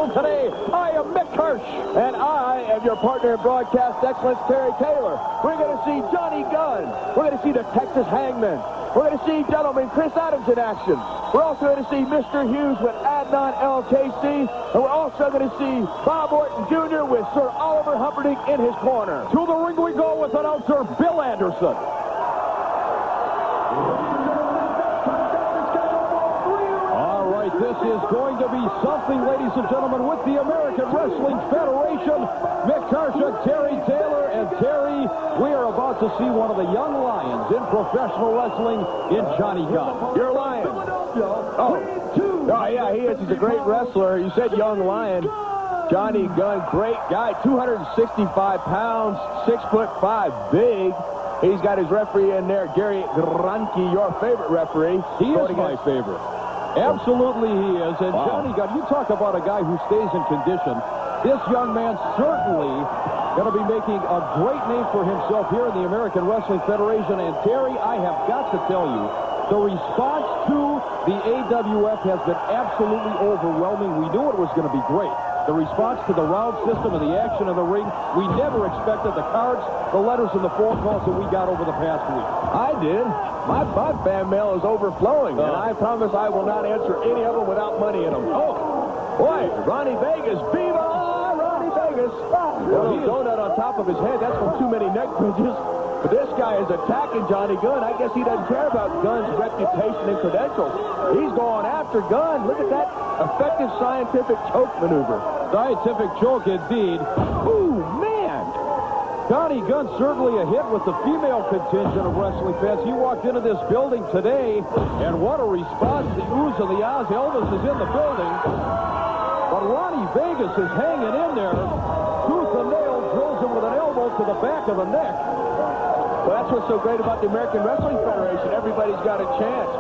Today, I am Mick Hirsch, and I am your partner in broadcast excellence, Terry Taylor. We're going to see Johnny Gunn. We're going to see the Texas Hangmen. We're going to see, gentlemen, Chris Adams in action. We're also going to see Mr. Hughes with Adnan LKC, and we're also going to see Bob Orton Jr. with Sir Oliver Humperdinck in his corner. To the ring we go with announcer Bill Anderson. This is going to be something, ladies and gentlemen, with the American Wrestling Federation. Mick Hirsch, Terry Taylor, and Terry, we are about to see one of the young lions in professional wrestling in Johnny Gunn. You're a lion. Oh, yeah, he is. He's a great wrestler. You said young lion. Johnny Gunn, great guy, 265 pounds, 6'5", big. He's got his referee in there, Gary Granke, your favorite referee. He is my favorite. Absolutely he is. And Johnny Gunn, you talk about a guy who stays in condition. This young man certainly going to be making a great name for himself here in the American Wrestling Federation. And Terry, I have got to tell you, the response to the AWF has been absolutely overwhelming. We knew it was going to be great. The response to the round system and the action in the ring, we never expected. The cards, the letters, and the phone calls that we got over the past week. I did. My fan mail is overflowing, and I promise I will not answer any of them without money in them. Oh, boy, Ronnie Vegas, Viva Ronnie Vegas. A little donut on top of his head, that's from too many neck bridges. But this guy is attacking Johnny Gunn. I guess he doesn't care about Gunn's reputation and credentials. He's going after Gunn. Look at that effective scientific choke maneuver. Scientific choke indeed. Ooh, man. Johnny Gunn certainly a hit with the female contingent of wrestling fans. He walked into this building today, and what a response. The oohs and the ahs. Elvis is in the building. But Ronnie Vegas is hanging in there. Tooth and nail, drills him with an elbow to the back of the neck. Well, that's what's so great about the American Wrestling Federation. Everybody's got a chance.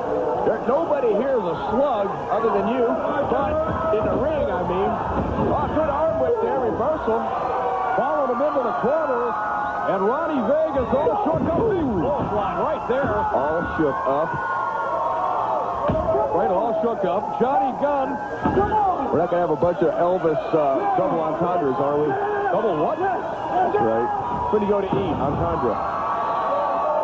Nobody here is a slug other than you, but in the ring, I mean. Oh, good arm whip there, reversal. Followed him into the corner, and Ronnie Vegas all shook up. Line right there. All shook up. Right, all shook up. Johnny Gunn. We're not going to have a bunch of Elvis double entendres, are we? Double what? That's right. When you go to eat, entendre.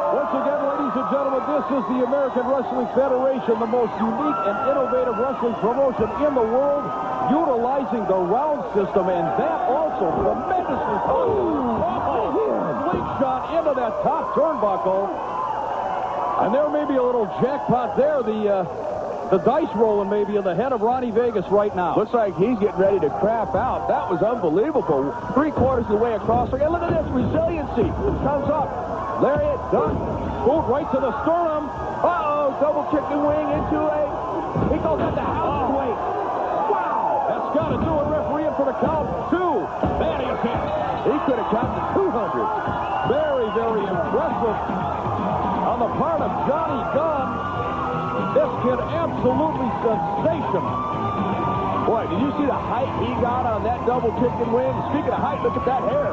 Once again, ladies and gentlemen, this is the American Wrestling Federation, the most unique and innovative wrestling promotion in the world, utilizing the round system, and that also tremendously. Blink shot into that top turnbuckle. And there may be a little jackpot there. The dice rolling maybe in the head of Ronnie Vegas right now. Looks like he's getting ready to crap out. That was unbelievable. 3/4 of the way across. And look at this resiliency. Comes up. Lariat, done. Boot right to the sternum. Uh-oh, double chicken wing into a... He calls that the house weight. Wow. That's got to do it. Referee in for the count. 2. That is it. He could have counted 200. Very, very impressive on the part of Johnny Gunn. This kid absolutely sensational. Boy, did you see the height he got on that double chicken wing? Speaking of height, look at that hair.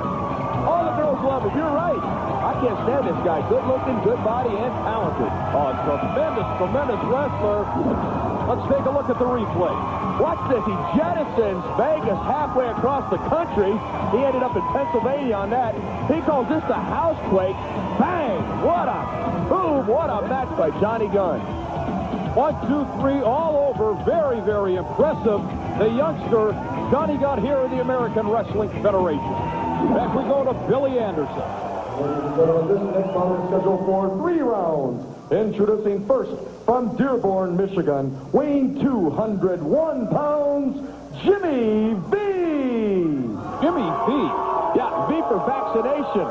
All the girls love him. You're right. I can't stand this guy. Good looking, good body, and talented. Oh, tremendous, tremendous wrestler. Let's take a look at the replay. Watch this. He jettisons Vegas halfway across the country. He ended up in Pennsylvania on that. He calls this the housequake. Bang! What a boom! What a match by Johnny Gunn. 1, 2, 3, all over. Very, very impressive. The youngster, Johnny Gunn, here in the American Wrestling Federation. Back we go to Billy Anderson. This next bout is scheduled for 3 rounds. Introducing first from Dearborn, Michigan, weighing 201 pounds, Jimi V. Jimi V. Yeah, V for vaccination.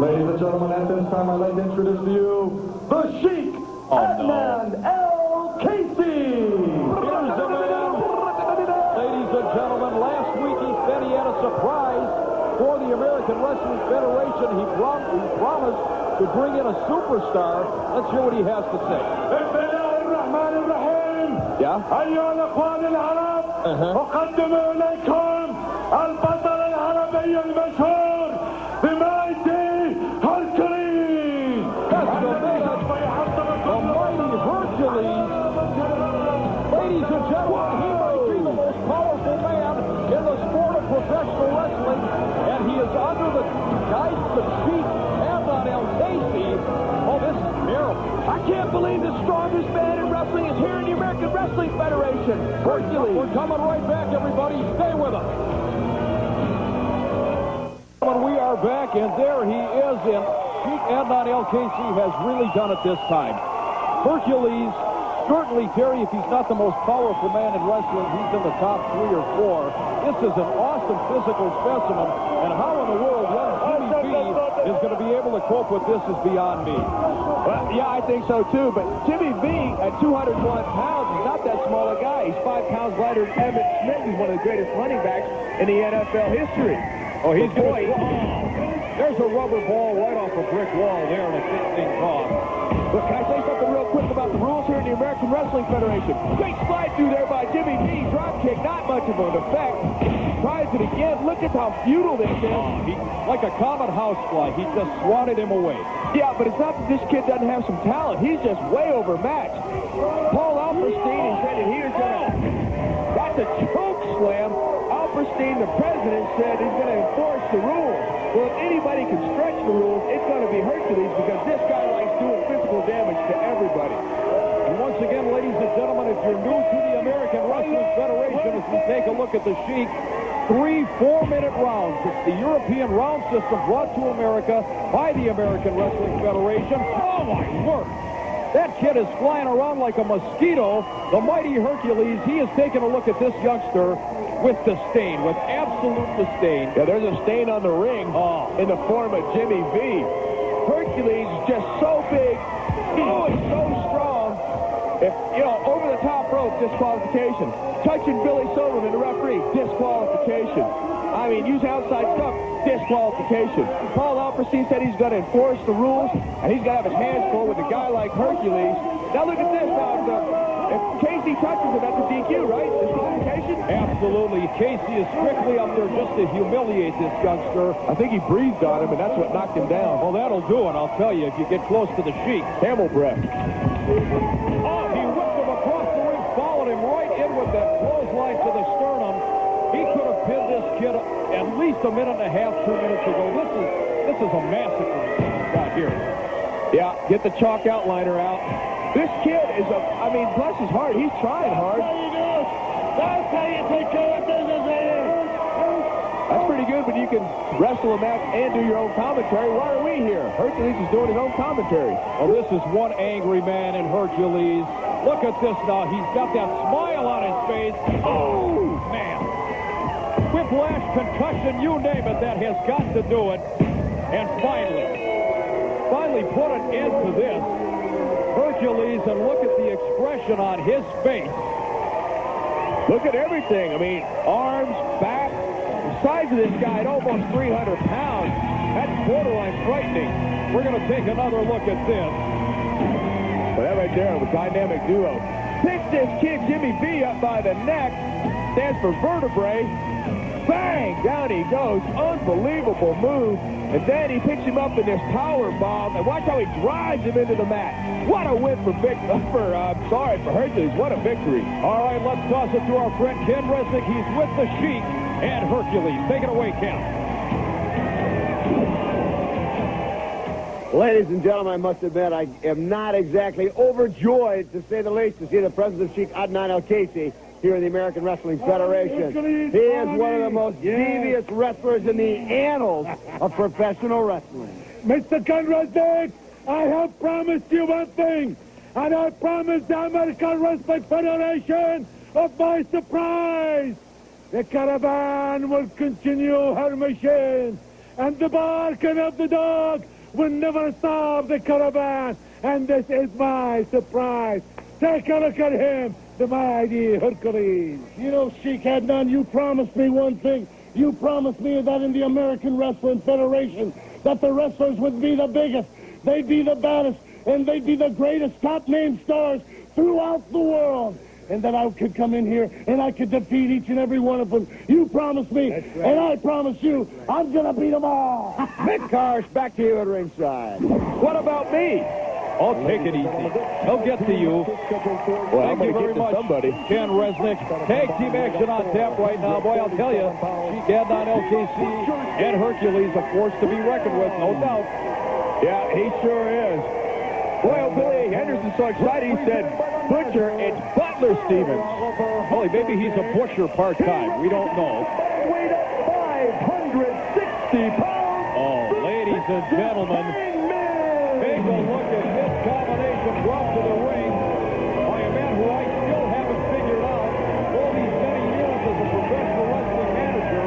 Ladies and gentlemen, at this time, I'd like to introduce to you the Sheik, Adnan LKC. Here's the man. Ladies and gentlemen, last week he said he had a surprise for the American Wrestling Federation. He promised to bring in a superstar. Let's hear what he has to say. Yeah? أيها الأخوان العرب أقدم إليكم البطل العربي المشهور بمايتي Hercules. That's the man, the mighty Hercules. Ladies and gentlemen, he might be the most powerful man Wrestling Federation, Hercules. We're coming right back, everybody. Stay with us. When we are back, and there he is, and Sheik Adnan El-KC has really done it this time. Hercules, certainly, Terry, if he's not the most powerful man in wrestling, he's in the top 3 or 4. This is an awesome physical specimen, and how in the world young Jimi V is going to be able to cope with this is beyond me. Well, yeah, I think so, too, but Jimi V at 201 pounds is not that small a guy. He's 5 pounds lighter than Emmitt Smith, who's one of the greatest running backs in the NFL history. Oh, he's going to... There's a rubber ball right off a brick wall there, and a 15 toss. Look, can I say something real quick about the rules here in the American Wrestling Federation? Great slide through there by Jimi V. Drop kick, not much of an effect. Tries it again. Look at how futile this is. Like a common housefly, he just swatted him away. Yeah, but it's not that this kid doesn't have some talent. He's just way overmatched. Paul Alperstein is ready. He is going to... That's a choke slam. Alperstein, the president, said he's going to enforce the rules. Well, if anybody can stretch the rules, it's going to be Hercules because this guy likes doing physical damage to everybody. And once again, ladies and gentlemen, if you're new to the American Wrestling Federation, as we take a look at the Sheik, 3 4-minute rounds. It's the European round system brought to America by the American Wrestling Federation. Oh, my word! That kid is flying around like a mosquito. The mighty Hercules, he is taking a look at this youngster with disdain, with absolute disdain. Yeah, there's a stain on the ring in the form of Jimi V. Hercules is just so big. He's so strong. If, you know, over the top rope, disqualification. Touching Billy Silverman, the referee, disqualification. I mean, use outside stuff, disqualification. Paul Alperstein said he's going to enforce the rules, and he's going to have his hands full with a guy like Hercules. Now look at this. If Casey touches him, that's a DQ, right? Disqualification? Absolutely. Casey is strictly up there just to humiliate this youngster. I think he breathed on him, and that's what knocked him down. Well, that'll do it, I'll tell you, if you get close to the Sheik. Camel breath. Oh, he whipped him across the ring, followed him right in with that clothesline to the sternum. He could have pinned this kid at least a minute and a half, 2 minutes ago. This is a massacre out here. Yeah, get the chalk outliner out. This kid is I mean, bless his heart, he's trying hard. That's how you do it. That's how you take care of business here. That's pretty good when you can wrestle a match and do your own commentary. Why are we here? Hercules is doing his own commentary. Well, this is one angry man in Hercules. Look at this now. He's got that smile on his face. Oh, man. Whiplash, concussion, you name it, that has got to do it. And finally put an end to this. Hercules, and look at the expression on his face. Look at everything. I mean, arms, back. The size of this guy at almost 300 pounds. That's borderline frightening. We're going to take another look at this. Well, that right there, the dynamic duo. Picks this kid, Jimi V, up by the neck. Stands for vertebrae. Bang! Down he goes. Unbelievable move. And then he picks him up in this power bomb. And watch how he drives him into the mat. What a win for Hercules. What a victory. All right, let's toss it to our friend Ken Resnick. He's with the Sheik and Hercules. Take it away, Ken. Ladies and gentlemen, I must admit I am not exactly overjoyed, to say the least, to see the president of Sheik Adnan El-KC here in the American Wrestling Federation. He is one of the most devious wrestlers in the annals of professional wrestling. Mr. Gunn, I have promised you one thing, and I promised the American Wrestling Federation of my surprise. The caravan will continue her mission, and the barking of the dog will never stop the caravan, and this is my surprise. Take a look at him, the mighty Hercules. You know, Sheik Adnan, you promised me one thing. You promised me that in the American Wrestling Federation, that the wrestlers would be the biggest, they'd be the baddest, and they'd be the greatest top-name stars throughout the world. And that I could come in here and I could defeat each and every one of them. You promised me, right, and I promise you, I'm going to beat them all. Mick Karsh, back to you at ringside. What about me? Oh, take it easy. He'll get to you. Well, Thank you very much, somebody. Ken Resnick. Tag team action on tap right now. Boy, I'll tell you, Sheik Adnan El-KC and Hercules, a force to be reckoned with, no doubt. Yeah, he sure is. Boy, oh, Billy Henderson's so excited, he said, butcher, it's Butler Stevens. Well, maybe he's a butcher part-time. We don't know. Weighed at 560 pounds. Oh, ladies and gentlemen, take a look at this combination brought to the ring by a man who I still haven't figured out all these many years as a professional wrestling manager,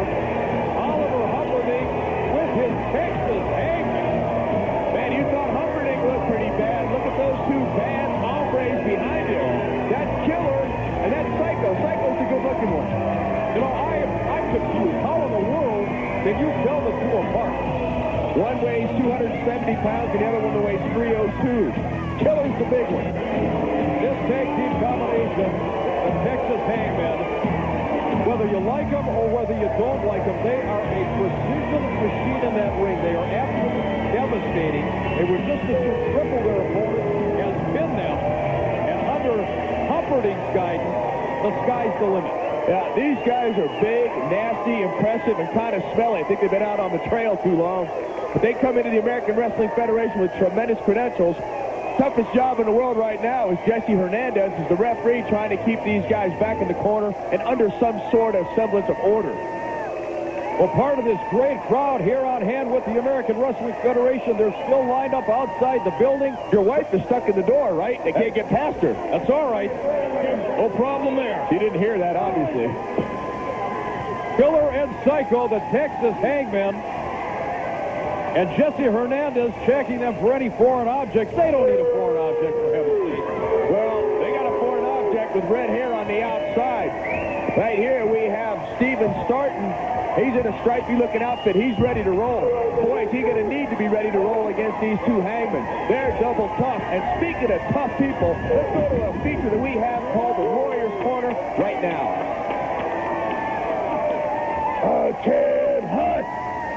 Oliver Humperdinck with his Texas Hangmen. Man, you thought Humperdinck looked pretty bad. Look at those two bad hombres behind him. That's Killer, and that's Psycho. Psycho's the good-looking one. You know, I'm confused. How in the world can you tell the two apart? One weighs 270 pounds, and the other one weighs 302. Killer's the big one. This tag team combination, the Texas Hangmen, whether you like them or whether you don't like them, they are a precision machine in that ring. They are absolutely devastating. They were just as to triple their opponent and pin them. And under Humperdinck's guidance, the sky's the limit. Yeah, these guys are big, nasty, impressive, and kind of smelly. I think they've been out on the trail too long. But they come into the American Wrestling Federation with tremendous credentials. Toughest job in the world right now is Jesse Hernandez as the referee, trying to keep these guys back in the corner and under some sort of semblance of order. Well, part of this great crowd here on hand with the American Wrestling Federation, they're still lined up outside the building. Your wife is stuck in the door, right? They can't get past her. That's all right. No problem there. She didn't hear that, obviously. Killer and Psycho, the Texas Hangmen. And Jesse Hernandez checking them for any foreign objects. They don't need a foreign object, for heaven's sake. Well, they got a foreign object with red hair on the outside. Right here we have Steven Starton. He's in a stripy-looking outfit. He's ready to roll. Boy, is he going to need to be ready to roll against these two Hangmen. They're double tough. And speaking of tough people, let's go to a feature that we have called the Warriors Corner right now. Ted Hutt,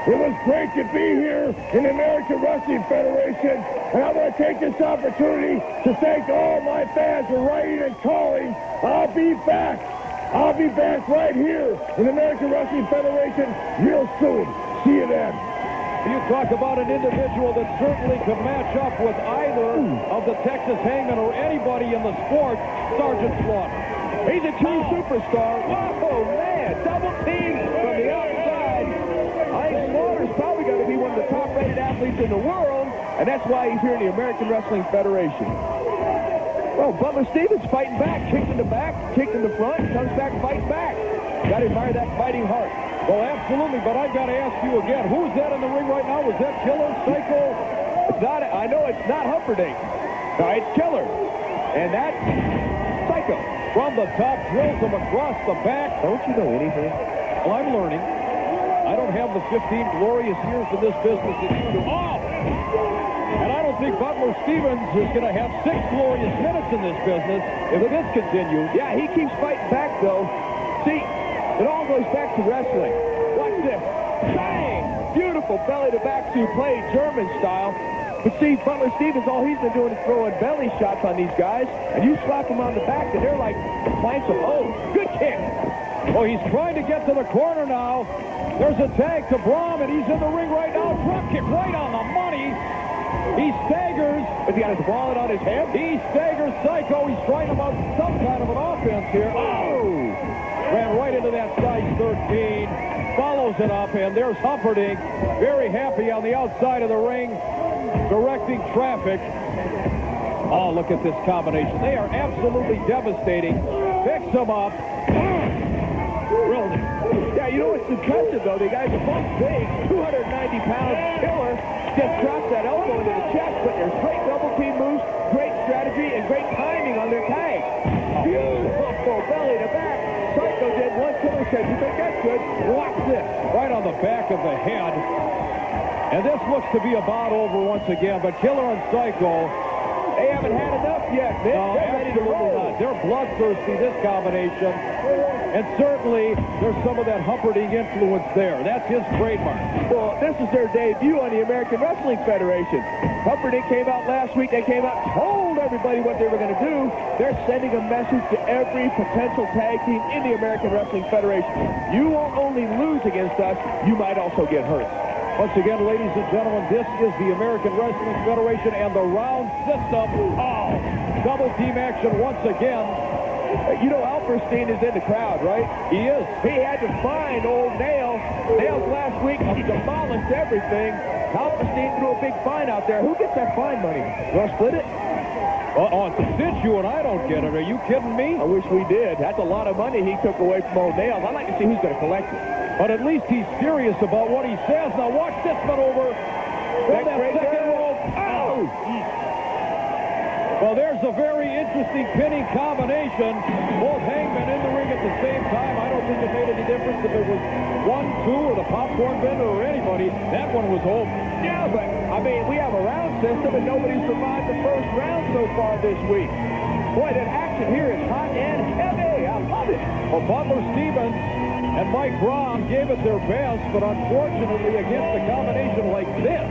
it was great to be here in the American Wrestling Federation. And I want to take this opportunity to thank all my fans for writing and calling. I'll be back. I'll be back right here in the American Wrestling Federation real soon. See you then. You talk about an individual that certainly could match up with either of the Texas Hangmen or anybody in the sport, Sergeant Slaughter. He's a true superstar. Whoa, man. Double team from the outside. I think Slaughter's probably going to be one of the top-rated athletes in the world, and that's why he's here in the American Wrestling Federation. Well, Butler Stevens fighting back, kicked in the back, kicked in the front, comes back, fights back. Got to admire that fighting heart. Well, absolutely, but I've got to ask you again, who's that in the ring right now? Was that Killer, Psycho? It's not, I know it's not Humperdinck. No, it's Killer. And that's Psycho. From the top, drills him across the back. Don't you know anything? Well, I'm learning. I don't have the 15 glorious years in this business that you do. Oh! And I don't think Butler Stevens is going to have 6 glorious minutes in this business if this continues. Yeah, he keeps fighting back, though. See, it all goes back to wrestling. Watch this. Bang! Beautiful belly-to-back suplex, German style. But see, Butler Stevens, all he's been doing is throwing belly shots on these guys, and you slap them on the back, and they're like planks of hose. Good kick. Oh, he's trying to get to the corner now. There's a tag to Brahm, and he's in the ring right now. Drop kick right on the money. He staggers. Has he got his wallet on his head? He staggers Psycho. He's trying to mount some kind of an offense here. Oh! Ran right into that size 13. Follows it up, and there's Humperdinck. Very happy on the outside of the ring, directing traffic. Oh, look at this combination. They are absolutely devastating. Picks him up. Really? Yeah, you know what's impressive, though? The guys are both big, 290-pound Killer. Just drops that elbow into the chest, but there's great double team moves, great strategy, and great timing on their tag. Beautiful belly to back. Psycho did one. Killer said, you think that's good? Watch this. Right on the back of the head. And this looks to be about over once again, but Killer and Psycho, they haven't had enough yet. They're ready to roll. They're bloodthirsty, this combination. And certainly, there's some of that Humperdinck influence there. That's his trademark. Well, this is their debut on the American Wrestling Federation. Humperdinck came out last week. They came out and told everybody what they were going to do. They're sending a message to every potential tag team in the American Wrestling Federation. You won't only lose against us, you might also get hurt. Once again, ladies and gentlemen, this is the American Wrestling Federation and the round system. Oh, double team action once again. You know, Alperstein is in the crowd, right? He is. He had to find old Nails. Nails last week demolished everything. Alperstein threw a big fine out there. Who gets that fine money? You want to split it? Since you and I don't get it, are you kidding me? I wish we did. That's a lot of money he took away from old Nails. I'd like to see who's going to collect it. But at least he's serious about what he says. Now watch this maneuver. From that second rope. Oh! Well, there's a very interesting pinning combination. Both Hangmen in the ring at the same time. I don't think it made any difference if it was 1, 2, or the popcorn vendor or anybody. That one was over. Yeah, but, I mean, we have a round system, and nobody survived the first round so far this week. Boy, that action here is hot and heavy. I love it. Well, Butler, Stevens, and Mike Brahm gave it their best, but unfortunately against a combination like this.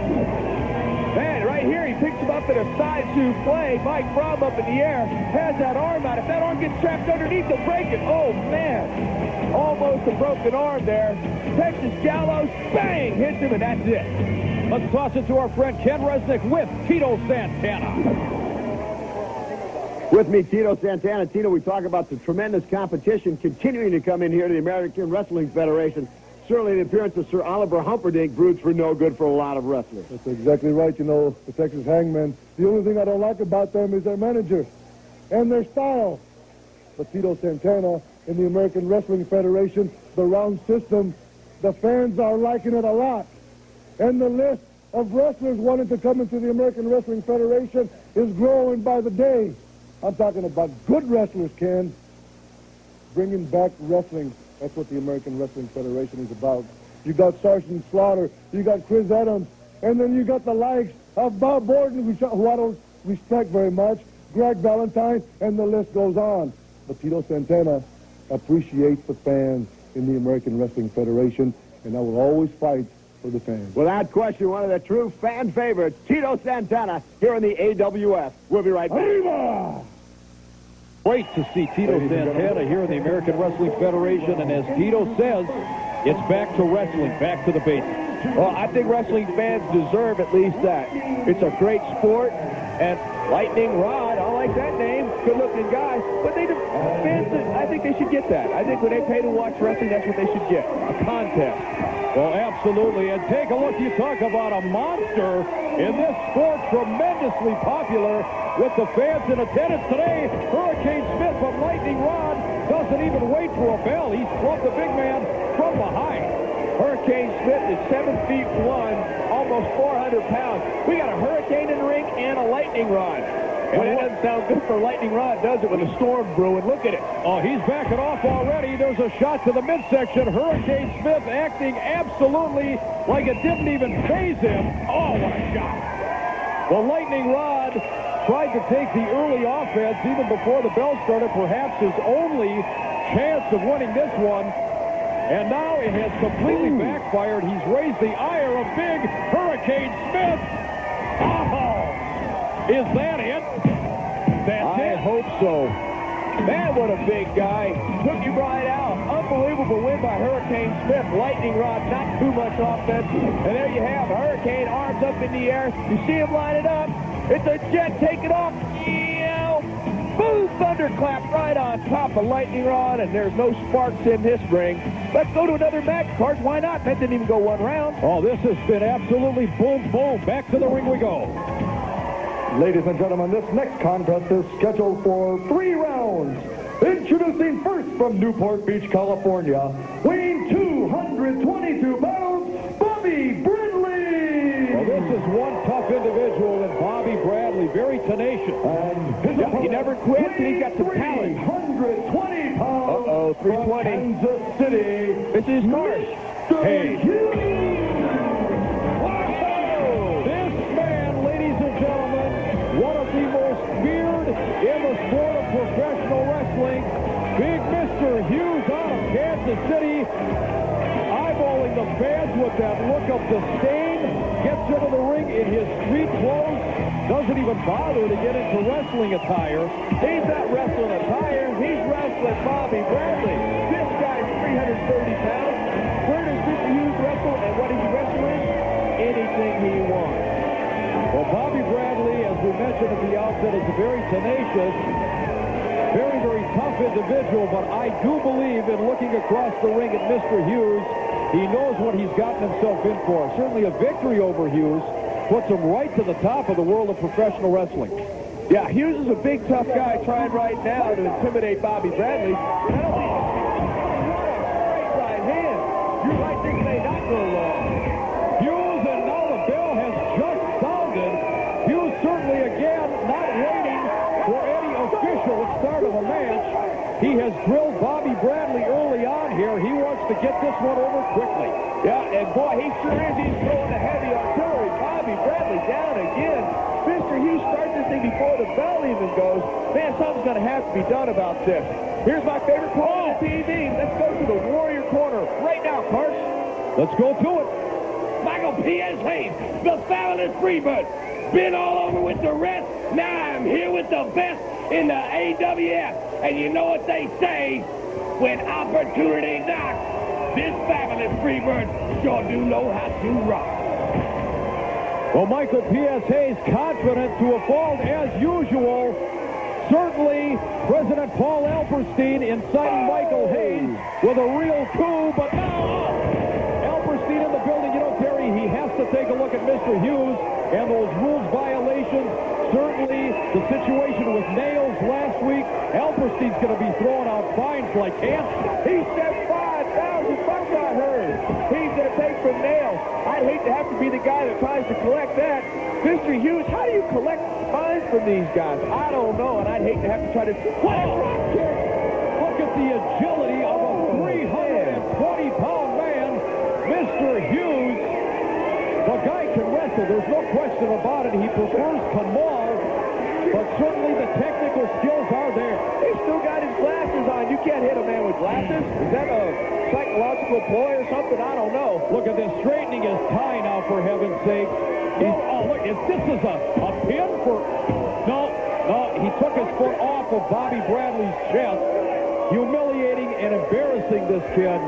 Man, right here, he picks him up in a side souffle. Mike Brahm up in the air, has that arm out. If that arm gets trapped underneath, he'll break it. Oh, man. Almost a broken arm there. Texas Gallows, bang, hits him, and that's it. Let's toss it to our friend Ken Resnick with Tito Santana. With me, Tito Santana. Tito, we talk about the tremendous competition continuing to come in here to the American Wrestling Federation. Certainly the appearance of Sir Oliver Humperdinck broods for no good for a lot of wrestlers. That's exactly right. You know, the Texas Hangmen, the only thing I don't like about them is their manager and their style. But Tito Santana in the American Wrestling Federation, the round system, the fans are liking it a lot. And the list of wrestlers wanting to come into the American Wrestling Federation is growing by the day. I'm talking about good wrestlers, Ken. Bringing back wrestling. That's what the American Wrestling Federation is about. You got Sergeant Slaughter, you got Chris Adams, and then you got the likes of Bob Orton, who I don't respect very much, Greg Valentine, and the list goes on. But Tito Santana appreciates the fans in the American Wrestling Federation, and I will always fight for the fans. Without question, one of the true fan favorites, Tito Santana, here in the AWF. We'll be right back. Arriba! Great to see Tito Santana here in the American Wrestling Federation, and as Tito says, it's back to wrestling, back to the basics. Well, I think wrestling fans deserve at least that. It's a great sport, and Lightning Rod, I like that name, good-looking guy, but fans, I think they should get that. I think when they pay to watch wrestling, that's what they should get, a contest. Well, absolutely, and take a look, you talk about a monster in this sport, tremendously popular with the fans in attendance today. Hurricane Smith from Lightning Rod doesn't even wait for a bell. He's from the big man from behind. Hurricane Smith is 7'1", almost 400 pounds. We got a hurricane in the ring and a lightning rod. And it doesn't sound good for lightning rod, does it, with a storm brewing? Look at it. Oh, he's backing off already. There's a shot to the midsection. Hurricane Smith acting absolutely like it didn't even faze him. Oh, what a shot. The lightning rod tried to take the early offense even before the bell started, perhaps his only chance of winning this one. And now it has completely backfired. He's raised the ire of big Hurricane Smith. Oh, is that it? I hope so. Man, what a big guy. Took you right out. Unbelievable win by Hurricane Smith. Lightning rod, not too much offense. And there you have Hurricane, arms up in the air. You see him line it up. It's a jet taking off. Boom! Thunderclap right on top of Lightning Rod, and there's no sparks in this ring. Let's go to another match, Cards. Why not? That didn't even go one round. Oh, this has been absolutely boom, boom. Back to the ring we go. Ladies and gentlemen, this next contest is scheduled for 3 rounds. Introducing first from Newport Beach, California, weighing 222 pounds, Bobby Bradley. Well, this is one tough individual in Bobby Bradley, very tenacious. And his He never quits, and he's got some talent. 320 pounds. Uh-oh, 320. Kansas City. This is Cards. Hey. Hughes. This man, ladies and gentlemen, one of the most feared in the sport of professional wrestling. Big Mr. Hughes out of Kansas City, eyeballing the fans with that look of disdain, gets into the ring in his street clothes, doesn't even bother to get into wrestling attire. He's not wrestling attire. He's wrestling Bobby Bradley. This guy's 330 pounds. Where does Mr. Hughes wrestle, and what does he wrestle in? Anything he wants. Well, Bobby Bradley, as we mentioned, mentioned at the outset, is a very tenacious, very, very tough individual, but I do believe in looking across the ring at Mr. Hughes, he knows what he's gotten himself in for. Certainly a victory over Hughes puts him right to the top of the world of professional wrestling. Yeah, Hughes is a big, tough guy trying right now to intimidate Bobby Bradley. You're right, this may not go long. Hughes, and now the bell has just sounded. Hughes certainly, again, not waiting for any official start of a match. He has drilled Bobby Bradley early on here. He wants to get this one over quickly. Yeah, and boy, he sure is. He's throwing the heavy artillery. Bobby Bradley down again. Mr. Hughes starts this thing before the bell even goes. Man, something's going to have to be done about this. Here's my favorite call on TV. Let's go to the Warrior corner right now, Carson. Let's go to it. Michael P.S. Hayes, the fabulous Freebird. Been all over with the rest. Now I'm here with the best in the AWF. And you know what they say? When opportunity knocks, this fabulous Freebird sure do know how to rock. Well, Michael P.S. Hayes confident to a fault as usual. Certainly, President Paul Alperstein inciting Michael Hayes with a real coup, but now Alperstein in the building. You know, Terry, he has to take a look at Mr. Hughes and those rules violations. Certainly, the situation with nails last week, Alperstein's going to be throwing out fines like ants. He said $5,000, I heard. He's going to take from nails. I'd hate to have to be the guy that tries to collect that. Mr. Hughes, how do you collect fines from these guys? I don't know, and I'd hate to have to try to... What a rock kick! Look at the agility of a 320-pound man, Mr. Hughes. The guy can wrestle. There's no question about it. He prefers to maul, but certainly the technical skills are there. He's still got his glasses on. You can't hit a man with glasses. Is that a psychological ploy or something? I don't know. Look at this, straightening his tie now, for heaven's sake. Oh, look, this is a pin for... No, he took his foot off of Bobby Bradley's chest, humiliating and embarrassing this kid.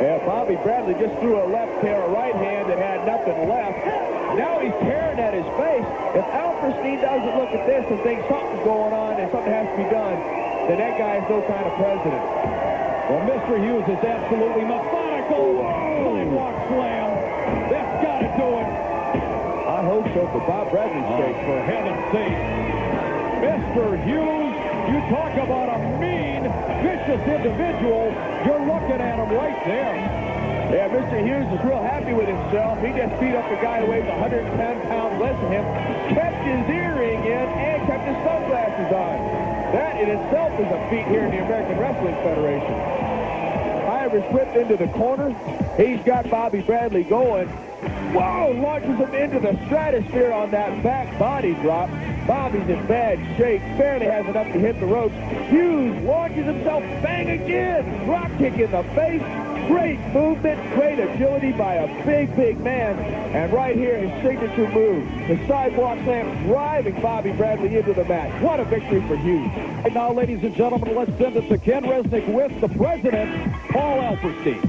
Yeah, Bobby Bradley just threw a left pair, a right hand that had nothing left. Now he's tearing at his face. If Alperstein doesn't look at this and think something's going on and something has to be done, then that guy is no kind of president. Well, Mr. Hughes is absolutely methodical. Sidewalk slam. That's got to do it. I hope so, for Bob Bradley's sake. For heaven's sake. Mr. Hughes, you talk about a mean, vicious individual. You're looking at him right there. Yeah, Mr. Hughes is real happy with himself. He just beat up a guy who weighs 110 pounds less than him, kept his earring in, and kept his sunglasses on. That in itself is a feat here in the American Wrestling Federation. Irish whipped into the corner. He's got Bobby Bradley going. Whoa, launches him into the stratosphere on that back body drop. Bobby's in bad shape, barely has enough to hit the ropes. Hughes launches himself, bang again, drop kick in the face. Great movement, great agility by a big, big man. And right here, his signature move, the sidewalk slam, driving Bobby Bradley into the mat. What a victory for Hughes. And now, ladies and gentlemen, let's send it to Ken Resnick with the president, Paul Alperstein.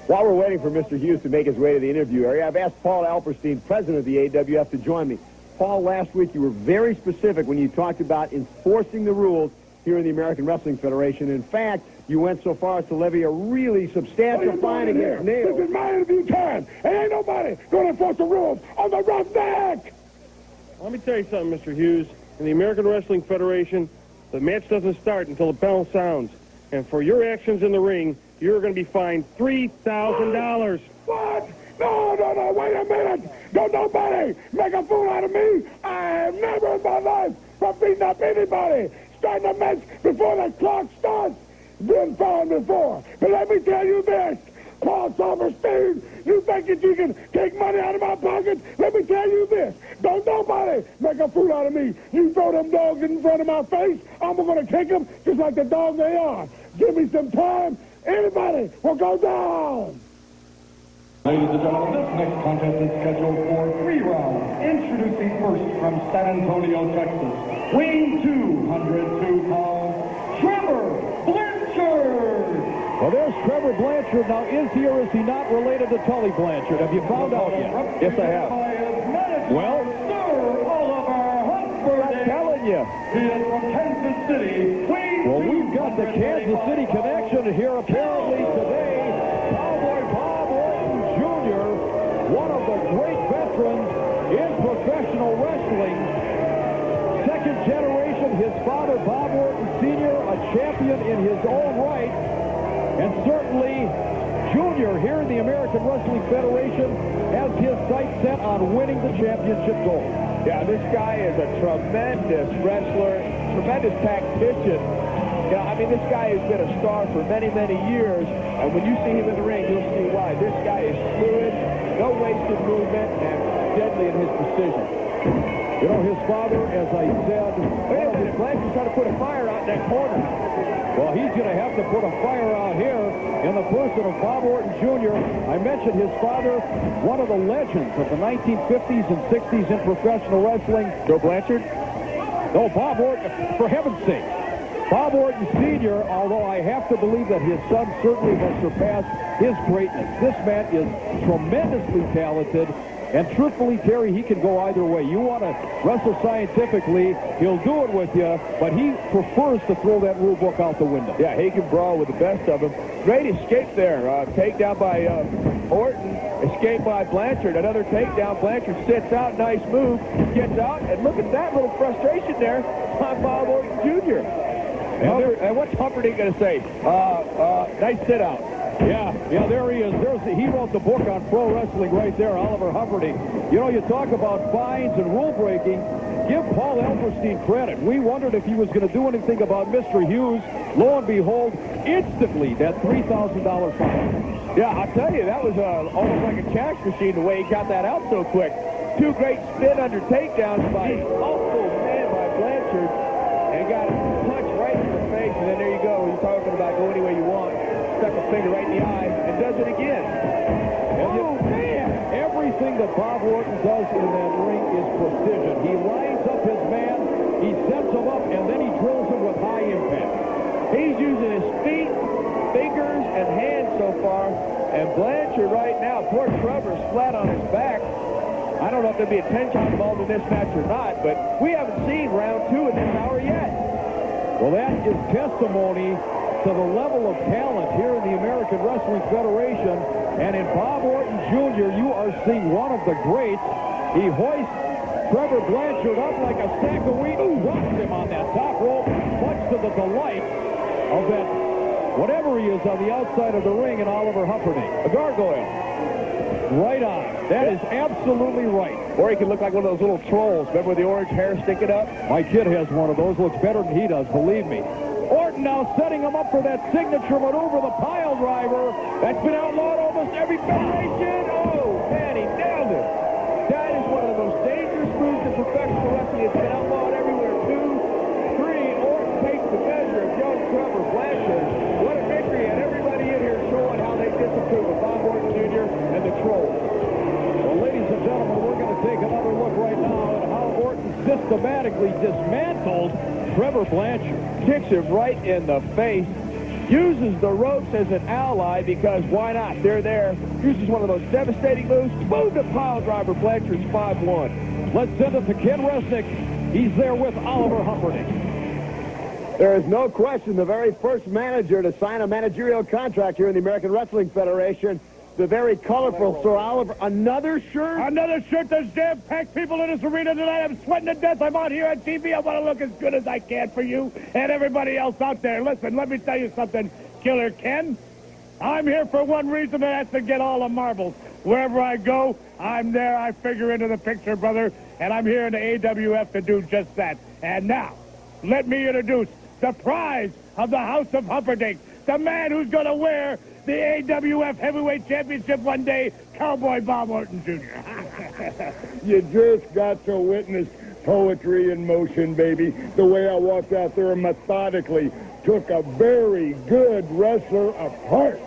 While we're waiting for Mr. Hughes to make his way to the interview area, I've asked Paul Alperstein, president of the AWF, to join me. Paul, last week you were very specific when you talked about enforcing the rules here in the American Wrestling Federation. In fact, you went so far as to levy a really substantial fine against Nails. This is my interview time, and ain't nobody going to enforce the rules on the roughneck! Let me tell you something, Mr. Hughes. In the American Wrestling Federation, the match doesn't start until the bell sounds. And for your actions in the ring, you're going to be fined $3,000. What? No, wait a minute. Don't nobody make a fool out of me. I have never in my life from beating up anybody. Starting a match before the clock starts. Been fined before. But let me tell you this. Paul Silverstein, you think that you can take money out of my pocket? Let me tell you this. Don't nobody make a fool out of me. You throw them dogs in front of my face, I'm going to kick them just like the dog they are. Give me some time. Anybody will go down. Ladies and gentlemen, this next contest is scheduled for 3 rounds. Introducing first from San Antonio, Texas, weighing 202 pounds, Trevor Blanchard. Well, there's Trevor Blanchard. Now, is he or is he not related to Tully Blanchard? Have you found out yet? Yes, I have. Well, Sir Oliver Humphrey. I'm telling you. He is from Kansas City. well, we've got the Kansas City connection here apparently today. Cowboy Bob Orton Jr., one of the great veterans in professional wrestling. Second generation, his father, Bob Orton Sr., a champion in his own right. And certainly, Junior here in the American Wrestling Federation has his sights set on winning the championship gold. Yeah, this guy is a tremendous wrestler, tremendous tactician. Yeah, I mean, this guy has been a star for many, many years. And when you see him in the ring, you'll see why. This guy is fluid, no wasted movement, and deadly in his precision. You know, his father, as I said... Wait a minute, Blanchard's trying to put a fire out in that corner. Well, he's going to have to put a fire out here in the person of Bob Orton Jr. I mentioned his father, one of the legends of the 1950s and 60s in professional wrestling. Joe Blanchard? No, Bob Orton, for heaven's sake. Bob Orton Sr., although I have to believe that his son certainly has surpassed his greatness. This man is tremendously talented. And truthfully, Terry, he can go either way. You want to wrestle scientifically, he'll do it with you, but he prefers to throw that rule book out the window. Yeah, he can brawl with the best of them. Great escape there. Takedown by Orton, escape by Blanchard. Another takedown. Blanchard sits out. Nice move. Gets out. And look at that little frustration there on Bob Orton Jr. And what's Humperdinck going to say? Nice sit out. Yeah, there he is. He wrote the book on pro wrestling right there, Oliver Humperdinck. You know, you talk about fines and rule breaking. Give Paul Elberstein credit. We wondered if he was going to do anything about Mr. Hughes. Lo and behold, instantly, that $3,000 fine. Yeah, I'll tell you, that was almost like a cash machine the way he got that out so quick. Two great spin under takedowns by Blanchard, and got punched right in the face, and then there you go. You're talking about go any way you want. Stuck a finger right in the eye, and does it again. Oh, man! Everything that Bob Orton does in that ring is precision. He lines up his man, he sets him up, and then he drills him with high impact. He's using his feet, fingers, and hands so far, and Blanchard right now, poor Trevor's flat on his back. I don't know if there'll be a 10 count involved in this match or not, but we haven't seen round 2 in this hour yet. Well, that is testimony to the level of talent here in the American Wrestling Federation. And in Bob Orton Jr., you are seeing one of the greats. He hoists Trevor Blanchard up like a sack of wheat, drops him on that top rope, much to the delight of that, whatever he is on the outside of the ring, and Oliver Humperdinck. A gargoyle. Right on. That is absolutely right. Or he could look like one of those little trolls. Remember with the orange hair sticking up? My kid has one of those. Looks better than he does, believe me. Orton now setting him up for that signature maneuver, the pile driver. That's been outlawed almost every federation. Oh, man, he nailed it. That is one of the most dangerous moves in professional wrestling. It's been outlawed everywhere. 2, 3, Orton takes the measure of young Trevor Blanchard. What a victory, and everybody in here showing how they disapprove of Bob Orton Jr. and the Trolls. Well, ladies and gentlemen, we're going to take another look right now at how Orton systematically dismantled Trevor Blanchard. Kicks him right in the face. Uses the ropes as an ally because why not? They're there. Uses one of those devastating moves. Boom, the pile driver. Blanchard's 5-1. Let's send it to Ken Resnick. He's there with Oliver Humperdinck. There is no question the very first manager to sign a managerial contract here in the American Wrestling Federation. The very colorful Sir Oliver. Another shirt? Another shirt. There's jam-packed people in this arena tonight. I'm sweating to death. I'm out here on TV. I want to look as good as I can for you and everybody else out there. Listen, let me tell you something, Killer Ken. I'm here for one reason, and that's to get all the marbles. Wherever I go, I'm there. I figure into the picture, brother, and I'm here in the AWF to do just that. And now, let me introduce the prize of the House of Humperdinck, the man who's going to wear the AWF Heavyweight Championship one day, Cowboy Bob Orton Jr. You just got to witness poetry in motion, baby. The way I walked out there and methodically took a very good wrestler apart.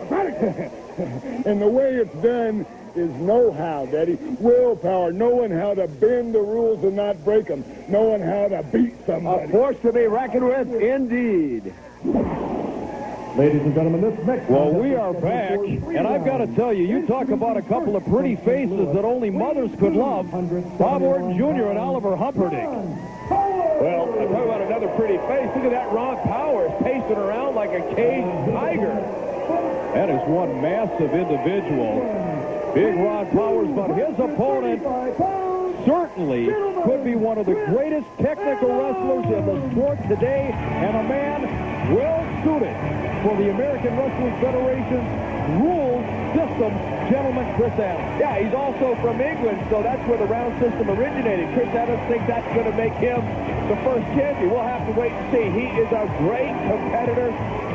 And the way it's done is know-how, Daddy. Willpower, knowing how to bend the rules and not break them. Knowing how to beat somebody. A force to be reckoned with, indeed. Ladies and gentlemen, this next Well, contest we is are scheduled back, for 3 and I've got to rounds. tell you, you talk about a couple of pretty faces that only mothers could love. Bob Orton Jr. and Oliver Humperdinck. Well, I talk about another pretty face. Look at that Ron Powers pacing around like a caged tiger. That is one massive individual. Big Ron Powers, but his opponent certainly could be one of the greatest technical wrestlers in the sport today, and a man well-suited for the American Wrestling Federation's rules system, gentleman Chris Adams. Yeah, he's also from England, so that's where the round system originated. Chris Adams thinks that's going to make him the first champion. We'll have to wait and see. He is a great competitor,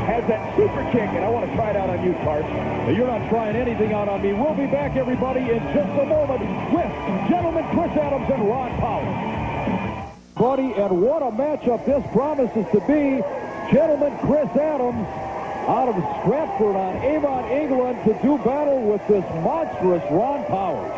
has that super kick, and I want to try it out on you, Carson. You're not trying anything out on me. We'll be back, everybody, in just a moment with gentlemen Chris Adams and Ron Powers. Buddy, and what a matchup this promises to be. Gentlemen Chris Adams out of Stratford on Avon, England, to do battle with this monstrous Ron Powers.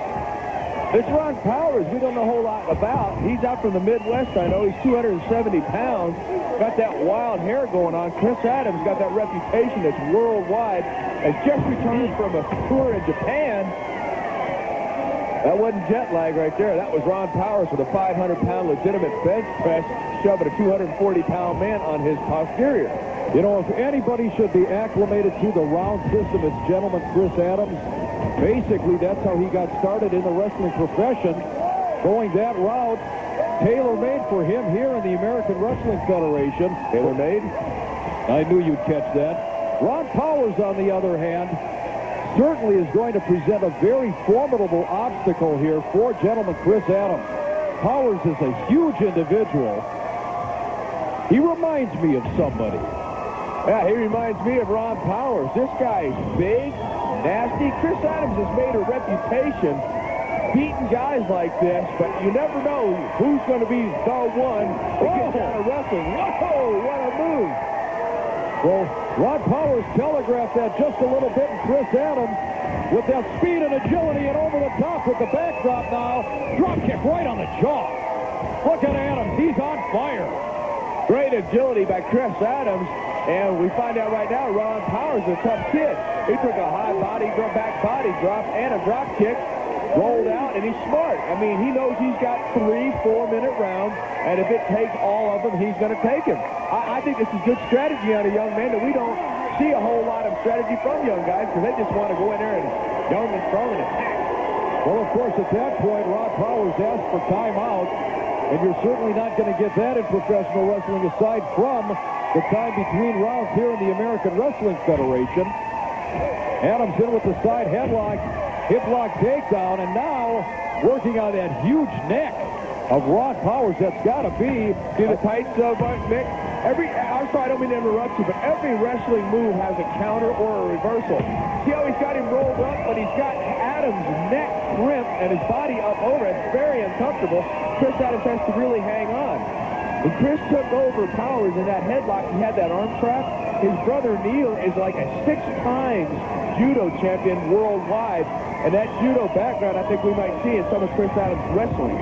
This Ron Powers, we don't know a whole lot about. He's out from the Midwest, I know. He's 270 pounds. Got that wild hair going on. Chris Adams got that reputation that's worldwide. Has just returned from a tour in Japan. That wasn't jet lag right there. That was Ron Powers with a 500-pound legitimate bench press, shoving a 240-pound man on his posterior. You know, if anybody should be acclimated to the round system, it's gentleman Chris Adams. Basically, that's how he got started in the wrestling profession, going that route, tailor-made for him here in the American Wrestling Federation. Tailor-made? I knew you'd catch that. Ron Powers, on the other hand, certainly is going to present a very formidable obstacle here for gentleman Chris Adams. Powers is a huge individual. He reminds me of somebody. Yeah, he reminds me of Ron Powers. This guy's big, nasty. Chris Adams has made a reputation beating guys like this, but you never know who's going to be the one to get down to wrestling. Whoa, what a move. Well, Ron Powers telegraphed that just a little bit, and Chris Adams, with that speed and agility and over the top with the backdrop now, drop kick right on the jaw. Look at Adams. He's on fire. Great agility by Chris Adams. And we find out right now, Ron Powers is a tough kid. He took a high back body drop and a drop kick, rolled out, and he's smart. I mean, he knows he's got 3 4-minute rounds, and if it takes all of them, he's going to take him. I think this is good strategy on a young man that we don't see a whole lot of strategy from young guys because they just want to go in there and young and strong and attack. Well, of course, at that point, Ron Powers asked for timeout, and you're certainly not going to get that in professional wrestling aside from the time between rounds here in the American Wrestling Federation. Adams in with the side headlock, hip lock takedown, and now working on that huge neck of Ron Powers. That's got to be. See the tights, Mick? I'm sorry, I don't mean to interrupt you, but every wrestling move has a counter or a reversal. See how he's got him rolled up, but he's got Adams' neck crimped and his body up over it. It's very uncomfortable. Chris Adams has to really hang on. When Chris took over Powers in that headlock, he had that arm trap. His brother Neil is like a 6-time judo champion worldwide. And that judo background, I think we might see in some of Chris Adams' wrestling.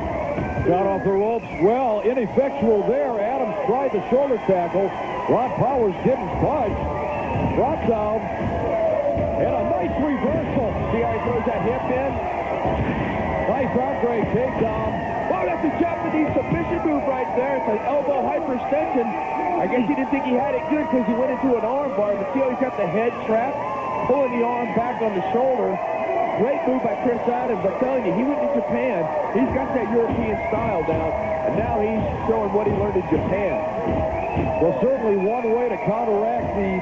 Got off the ropes. Well, ineffectual there. Adams tried the shoulder tackle. Ron Powers didn't budge. Drop down. And a nice reversal. See how he throws that hip in? Nice Andre takedown. Oh, that's a Japanese submission move right there. It's an elbow hyperextension. I guess he didn't think he had it good because he went into an arm bar. But see how he's got the head trap, pulling the arm back on the shoulder. Great move by Chris Adams. I'm telling you, he went to Japan. He's got that European style down. And now he's showing what he learned in Japan. Well, certainly one way to counteract the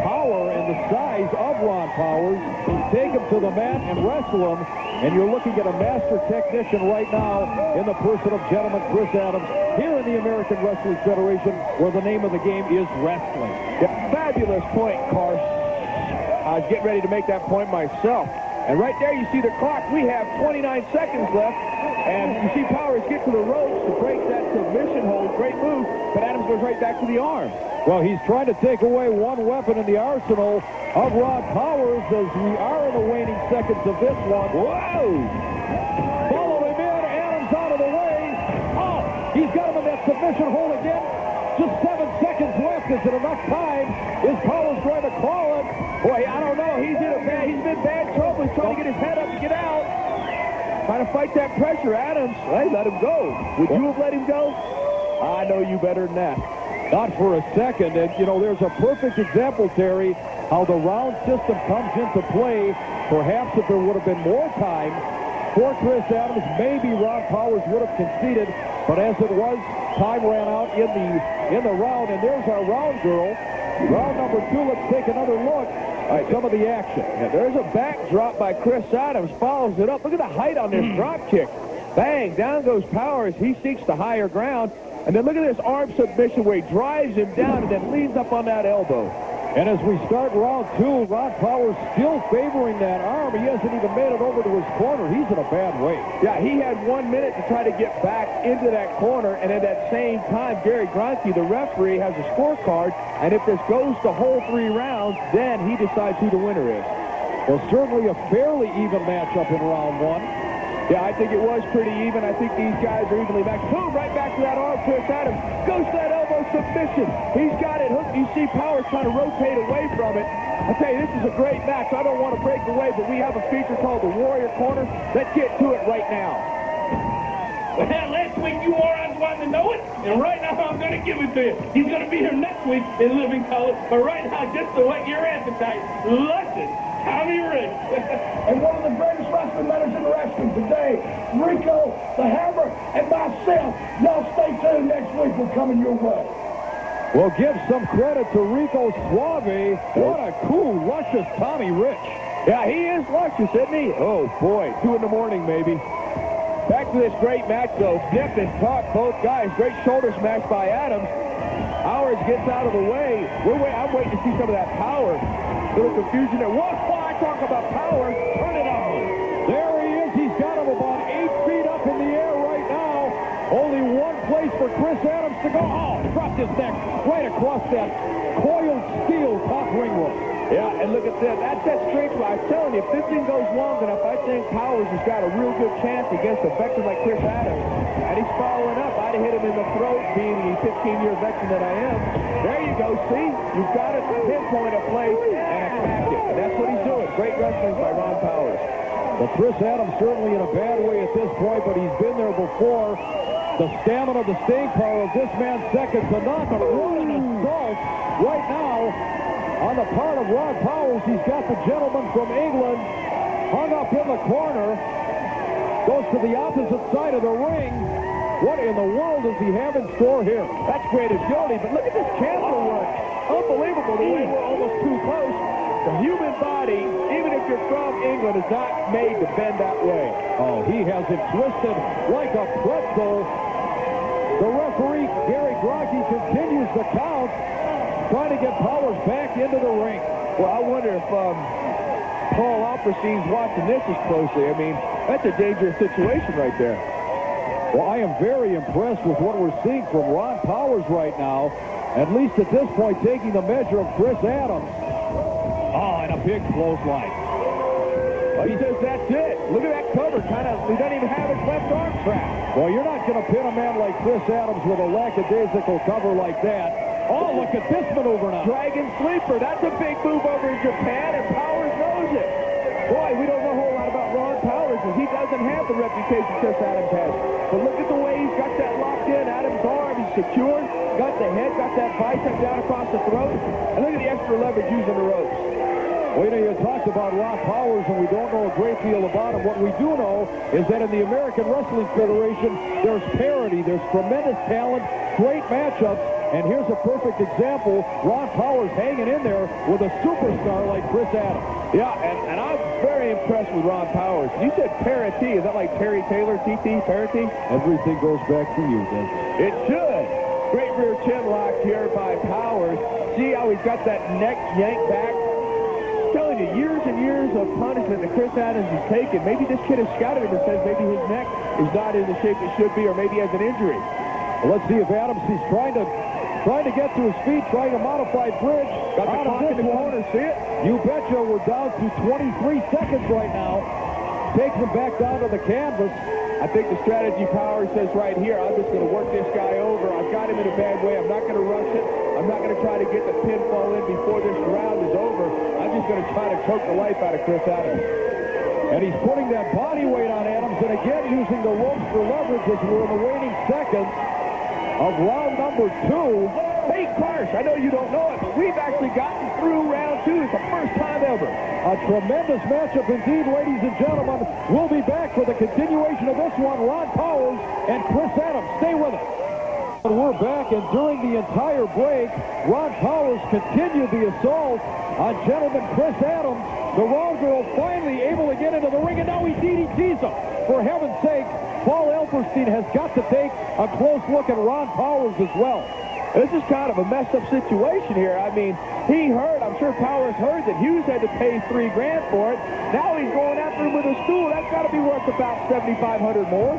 power and the size of Ron Powers is take him to the mat and wrestle him. And you're looking at a master technician right now in the person of gentleman Chris Adams here in the American Wrestling Federation, where the name of the game is wrestling. Yeah, fabulous point, Carson. I was getting ready to make that point myself. And right there you see the clock. We have 29 seconds left. And you see Powers get to the ropes to break that submission hold. Great move. But Adams goes right back to the arm. Well, he's trying to take away one weapon in the arsenal of Ron Powers as we are in the waning seconds of this one. Whoa! Follow him in. Adams out of the way. Oh, he's got him in that submission hold again. Just 7 seconds left. Is it enough time? Is Powers going to call it. Boy, I don't know. He's been bad trouble. He's trying to get his head up to get out. Trying to fight that pressure. Adams, hey, let him go. Would you have let him go? I know you better than that. Not for a second. And, you know, there's a perfect example, Terry, how the round system comes into play. Perhaps if there would have been more time for Chris Adams, maybe Ron Powers would have conceded. But as it was, time ran out in the round. And there's our round girl. Round number 2. Let's take another look at some of the action. Yeah, there's a backdrop by Chris Adams. Follows it up. Look at the height on this drop kick. Bang, down goes Powers. He seeks the higher ground. And then look at this arm submission where he drives him down and then leans up on that elbow. And as we start round 2, Ron Powers still favoring that arm. He hasn't even made it over to his corner. He's in a bad way. Yeah, he had 1 minute to try to get back into that corner, and at that same time, Gary Gronke, the referee, has a scorecard, and if this goes the whole 3 rounds, then he decides who the winner is. Well, certainly a fairly even matchup in round 1. Yeah, I think it was pretty even. I think these guys are evenly matched. Boom, right back to that arm, Chris Adams. Goes to that elbow submission. He's got it hooked. You see Powers trying to rotate away from it. I tell you, this is a great match. I don't want to break away, but we have a feature called the Warrior Corner. Let's get to it right now. Well, last week you morons wanted to know it, and right now I'm going to give it to you. He's going to be here next week in living color, but right now, just to whet your appetite, listen, Tommy Rich. And one of the greatest wrestling matters in wrestling today, Rico, the Hammer, and myself. Y'all stay tuned. Next week we're coming your way. Well, give some credit to Rico Suave. What a cool, luscious Tommy Rich. Yeah, he is luscious, isn't he? Oh, boy, 2 in the morning, maybe. Back to this great match, though. Nip and tuck, both guys. Great shoulder smash by Adams. Powers gets out of the way. I'm waiting to see some of that power. Little confusion there. Whoa, I talk about power. Turn it on. There he is. He's got him about 8 feet up in the air right now. Only one place for Chris Adams to go. Oh, dropped his neck right across that coiled steel top ring rope. Yeah, and look at that. That's that strength. I was telling you, if this thing goes long enough, I think Powers has got a real good chance against a veteran like Chris Adams. And he's following up. I'd have hit him in the throat, being the 15-year veteran that I am. There you go. See? You've got to pinpoint a place and attack it. And that's what he's doing. Great wrestling by Ron Powers. Well, Chris Adams certainly in a bad way at this point, but he's been there before. The stamina, the staying power of this man second to none. But what an assault right now. On the part of Ron Powers, he's got the gentleman from England hung up in the corner. Goes to the opposite side of the ring. What in the world does he have in store here? That's great agility, but look at this cancel work. Unbelievable the way we're almost too close. The human body, even if you're from England, is not made to bend that way. Oh, he has it twisted like a pretzel. The referee, Gary Gronke, continues the count. Trying to get Powers back into the ring. Well, I wonder if Paul Alpercine's watching this as closely. I mean, that's a dangerous situation right there. Well, I am very impressed with what we're seeing from Ron Powers right now. At least at this point, taking the measure of Chris Adams. Oh, and a big clothesline. Well, he says that's it. Look at that cover. He doesn't even have his left arm trapped. Well, you're not going to pin a man like Chris Adams with a lackadaisical cover like that. Oh, look at this maneuver now. Dragon Sleeper. That's a big move over in Japan, and Powers knows it. Boy, we don't know a whole lot about Ron Powers, because he doesn't have the reputation Chris Adams has. But look at the way he's got that locked in. Adams' arm, he's secured. Got the head, got that bicep down across the throat. And look at the extra leverage using the ropes. Well, you talked about Ron Powers, and we don't know a great deal about him. What we do know is that in the American Wrestling Federation, there's parity, there's tremendous talent, great matchups, and here's a perfect example. Ron Powers hanging in there with a superstar like Chris Adams. Yeah, and I'm very impressed with Ron Powers. You said parity. Is that like Terry Taylor, TT, parity? Everything goes back to you, doesn't it? It should. Great rear chin lock here by Powers. See how he's got that neck yanked back? Telling you, years and years of punishment that Chris Adams has taken. Maybe this kid has scouted him and says maybe his neck is not in the shape it should be, or maybe he has an injury. Well, let's see if Adams is trying to get to his feet, trying a modified bridge. Got the clock in the corner, see it? You betcha. We're down to 23 seconds right now. Takes him back down to the canvas. I think the strategy Powers says right here, I'm just going to work this guy over. I've got him in a bad way. I'm not going to rush it. I'm not going to try to get the pinfall in before this round is over. choke the life out of Chris Adams. And he's putting that body weight on Adams, and again using the ropes for leverage as we're in the waning seconds of round number 2. Hey, Karsh, I know you don't know it, but we've actually gotten through round 2. It's the first time ever. A tremendous matchup indeed, ladies and gentlemen. We'll be back for the continuation of this one. Ron Powers and Chris Adams. Stay with us. We're back, and during the entire break, Ron Powers continued the assault on gentleman Chris Adams. The Raw Girl finally able to get into the ring, and now he DDTs him. For heaven's sake, Paul Elberstein has got to take a close look at Ron Powers as well. This is kind of a messed up situation here. I mean, he heard, I'm sure Powers heard that Hughes had to pay $3 grand for it. Now he's going after him with a stool. That's got to be worth about $7,500 more.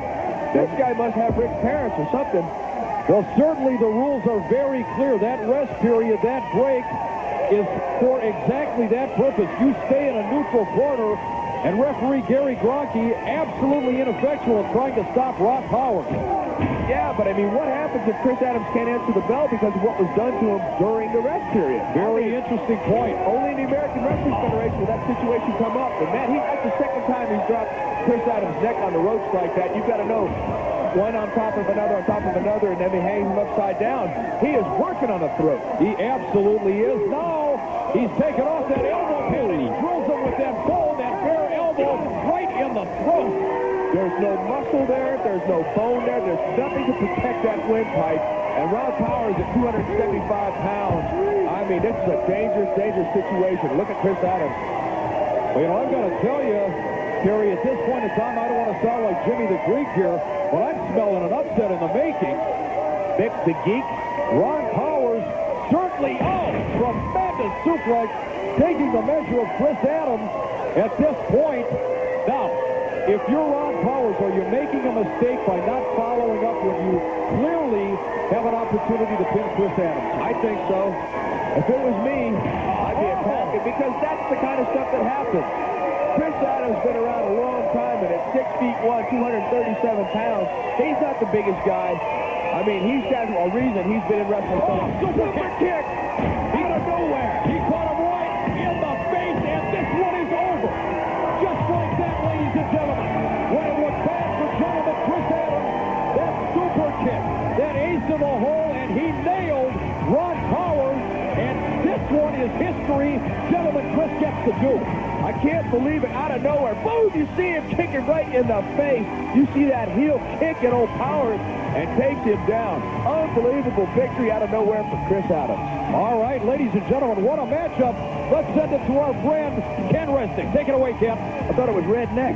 This guy must have rich parents or something. Well, certainly the rules are very clear. That rest period, that break, is for exactly that purpose. You stay in a neutral corner, and referee Gary Gronke absolutely ineffectual in trying to stop Ron Powers. Yeah, but I mean, what happens if Chris Adams can't answer the bell because of what was done to him during the rest period? Very interesting point. Only in the American Wrestling Federation will that situation come up. And man, that's the second time he's dropped Chris Adams' neck on the ropes like that. You've got to know, one on top of another, and then he hangs him upside down. He is working on the throat. He absolutely is. Now, he's taken off that elbow pin, and he drills him with that bone, that bare elbow, right in the throat. There's no muscle there. There's no bone there. There's nothing to protect that windpipe. And Ron Powers at 275 pounds. I mean, this is a dangerous, dangerous situation. Look at Chris Adams. Well, you know, I've got to tell you, Terry, at this point in time, I don't want to sound like Jimmy the Greek here, but I'm smelling an upset in the making. Vic the Geek. Ron Powers certainly, tremendous suplex, taking the measure of Chris Adams at this point. Now, if you're Ron Powers, are you making a mistake by not following up when you clearly have an opportunity to pin Chris Adams? I think so. If it was me, I'd be attacking because that's the kind of stuff that happens. Chris Adams has been around a long time, and at 6'1", 237 pounds, he's not the biggest guy. I mean, he's got a reason he's been in wrestling so long. Super kick! Out of nowhere! He caught him right in the face, and this one is over. Just like that, ladies and gentlemen. When it was bad for gentleman Chris Adams, that super kick, that ace in the hole, and he nailed Ron Powers, and this one is history. Gentleman Chris gets to do. I can't believe it. Out of nowhere, boom, you see him kicking right in the face. You see that heel kick at old Powers and takes him down. Unbelievable victory out of nowhere for Chris Adams. All right, ladies and gentlemen, what a matchup. Let's send it to our friend, Ken Resnick. Take it away, Ken. I thought it was redneck.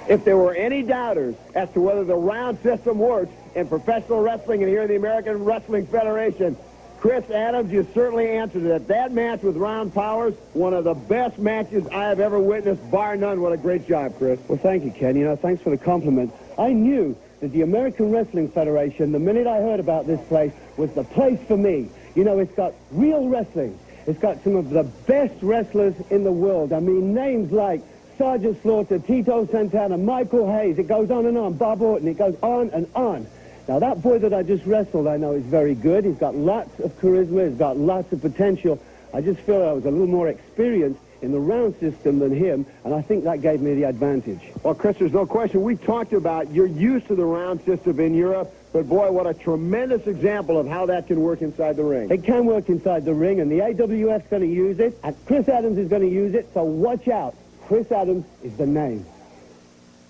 If there were any doubters as to whether the round system works in professional wrestling and here in the American Wrestling Federation, Chris Adams, you certainly answered it. That match with Ron Powers, one of the best matches I have ever witnessed, bar none. What a great job, Chris. Well, thank you, Ken. You know, thanks for the compliment. I knew that the American Wrestling Federation, the minute I heard about this place, was the place for me. You know, it's got real wrestling. It's got some of the best wrestlers in the world. I mean, names like Sergeant Slaughter, Tito Santana, Michael Hayes. It goes on and on. Bob Orton. It goes on and on. Now, that boy that I just wrestled, I know is very good. He's got lots of charisma. He's got lots of potential. I just feel I was a little more experienced in the round system than him, and I think that gave me the advantage. Well, Chris, there's no question. We talked about you're used to the round system in Europe, but boy, what a tremendous example of how that can work inside the ring. It can work inside the ring, and the AWF's going to use it, and Chris Adams is going to use it, so watch out. Chris Adams is the name.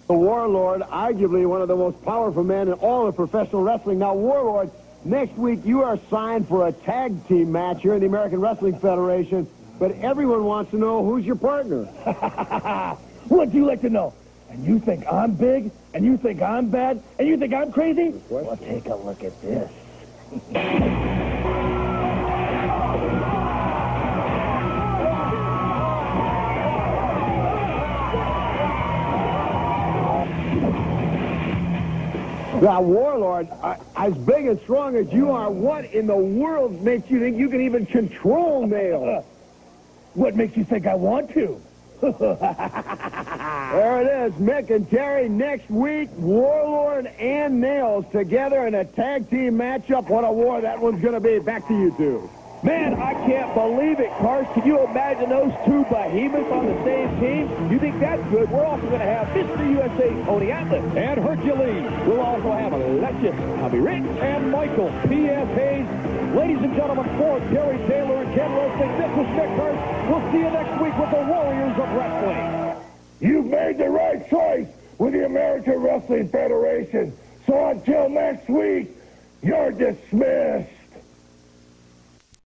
The Warlord, arguably one of the most powerful men in all of professional wrestling. Now, Warlord, next week you are signed for a tag team match here in the American Wrestling Federation, but everyone wants to know who's your partner. What'd you like to know? And you think I'm big? And you think I'm bad? And you think I'm crazy? What? Well, take a look at this. Now, Warlord, as big and strong as you are, what in the world makes you think you can even control Nails? What makes you think I want to? There it is, Mick and Terry. Next week, Warlord and Nails together in a tag team matchup. What a war that one's going to be. Back to you two. Man, I can't believe it, Cars. Can you imagine those two behemoths on the same team? You think that's good? We're also going to have Mr. USA Tony Atlas. And Hercules. We'll also have Alexis Tommy Rich. And Michael P.S. Hayes. Ladies and gentlemen, for Gary Taylor and Ken Rosling, this was Nick Hurst. We'll see you next week with the Warriors of Wrestling. You've made the right choice with the American Wrestling Federation. So until next week, you're dismissed.